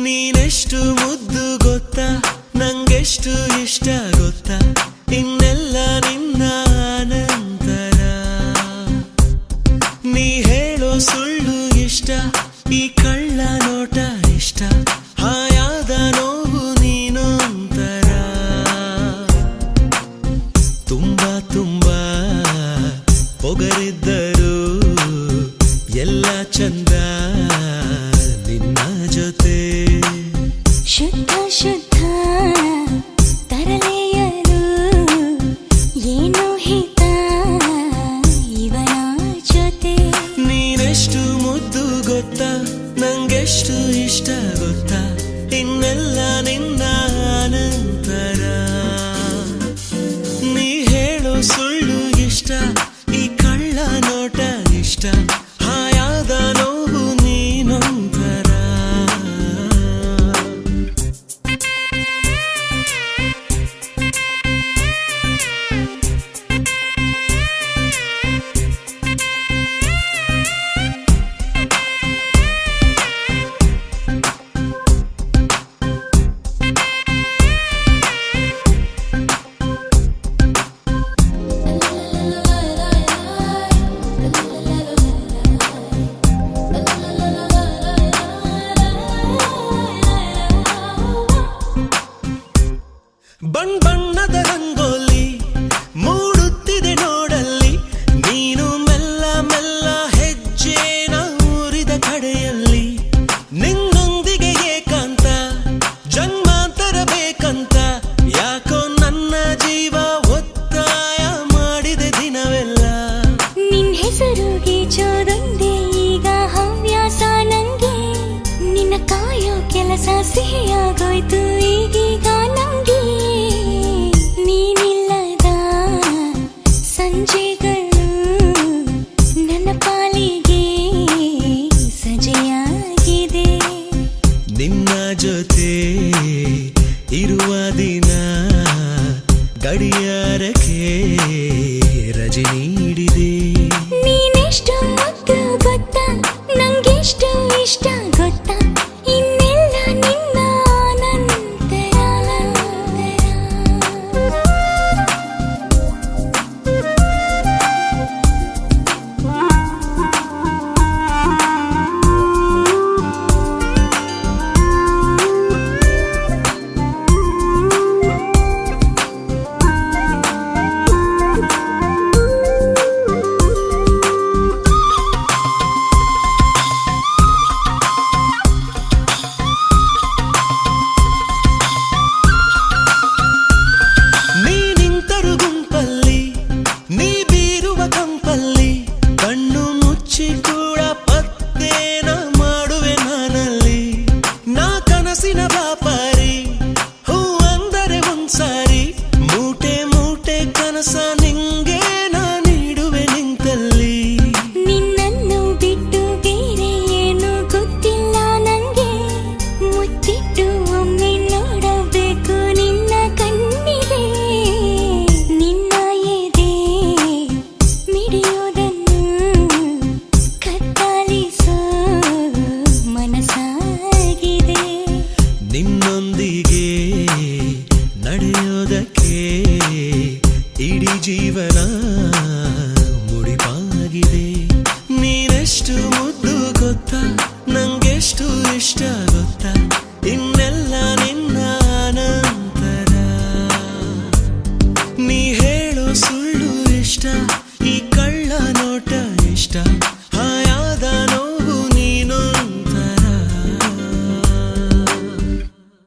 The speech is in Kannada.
ನೀನೆಷ್ಟು ಮುದ್ದು ಗೊತ್ತಾ, ನಂಗೆಷ್ಟು ಇಷ್ಟ ಗೊತ್ತಾ, ಇನ್ನೆಲ್ಲ ನಿನ್ನ ಅನಂತರ. ನೀ ಹೇಳೋ ಸುಳ್ಳು ಇಷ್ಟ, ಈ ಕಳ್ಳ ನೋಟ ಇಷ್ಟ, ಹಾಯಾದ ನೋವು ನೀನೊಂತರ. ತುಂಬಾ ತುಂಬಾ ಪೊಗರಿದ್ದರು ಎಲ್ಲ ಚಂದ ನಿನ್ನ ಜೊತೆ. ಶುದ್ಧ ಶುದ್ಧ ತರಲೆಯರು ಏನು ಹಿತ ಇವನ ಜೊತೆ. ನೀನೆಷ್ಟು ಮುದ್ದು ಗೊತ್ತಾ, ನಂಗೆಷ್ಟು ಇಷ್ಟ ಗೊತ್ತಾ, ಇನ್ನೆಲ್ಲ ನಿನ್ನ ಅನಂತರ. ನೀ ಹೇಳೋ ಸುಳ್ಳು ಇಷ್ಟ, ಈ ಕಳ್ಳ ನೋಟ ಇಷ್ಟ, ಹಾಯಾದ ನೋವು ನೀನೊಂತರ. ಬಣ್ಣದ ರಂಗೋಲಿ ಮೂಡುತ್ತಿದೆ ನೋಡಲ್ಲಿ, ನೀನು ಮೆಲ್ಲ ಮೆಲ್ಲ ಹೆಜ್ಜೆನ ಊರಿದ ಕಡೆಯಲ್ಲಿ. ನಿನ್ನೊಂದಿಗೆ ಏಕಾಂತ ಜನ್ಮಾಂತರ ಬೇಕಂತ, ಯಾಕೋ ನನ್ನ ಜೀವ ಒತ್ತಾಯ ಮಾಡಿದೆ ದಿನವೆಲ್ಲ. ನಿನ್ ಹೆಸರು ಗೀಚೋದೊಂದೇ ಈಗ ಹವ್ಯಾಸ ನಂಗೆ, ನಿನ್ನ ಕಾಯೋ ಕೆಲಸ ಸಿಹಿಯಾಗೋಯ್ತು ಈಗೀಗ ನಂಗೆ. ನೀನಿಲ್ಲದ ಸಂಜೆಗಳು ನನ್ನ ಪಾಲಿಗೆ ಸಜೆಯಾಗಿದೆ. ನಿನ್ನ ಜೊತೆ ಇರುವ ದಿನ ಗಡಿಯಾರಕ್ಕೆ ರಜೆ ನೀಡಿದೆ. ನೀನೆಷ್ಟು ಮುದ್ದು ಗೊತ್ತಾ, ನಂಗೆಷ್ಟು ಇಷ್ಟ ಗೊತ್ತಾ, ಇನ್ನೆಲ್ಲ ನಿನ್ನ ಅನಂತರ. ಕೂಡ ಪತ್ತೇನ ಮಾಡುವೆ ನಾನಲ್ಲಿ, ನಾ ಕನಸಿನ ವ್ಯಾಪಾರಿ. ಹೂ ಅಂದರೆ ಒಂದ್ಸಾರಿ ಮೂಟೆ ಮೂಟೆ ಕನಸ ನಿಂಗೆ ನಾ ನೀಡುವೆ ನಿಂತಲ್ಲಿ. ನಿನ್ನನ್ನು ಬಿಟ್ಟು ಬೇರೆ ಏನು ಗೊತ್ತಿಲ್ಲ ನಂಗೆ, ಮುತ್ತಿಟ್ಟು ಒಮ್ಮೆ ನೋಡಬೇಕು ನಿನ್ನ ಕಣ್ಣಿಗೆ. ನಿನ್ನ ಎದೆ ಮಿಡಿಯೋದನ್ನು ಕತ್ತಲಿಸೋ ಮನಸ್ಸಾಗಿದೆ. ನಿನ್ನೊಂದಿಗೆ ನಡೆಯೋದಕ್ಕೆ ಇಡೀ ಜೀವನ ಮುಡಿಪಾಗಿದೆ. ನೀನೆಷ್ಟು ಮುದ್ದು ಗೊತ್ತಾ, ನಂಗೆಷ್ಟು ಇಷ್ಟ ಗೊತ್ತಾ, ಇನ್ನ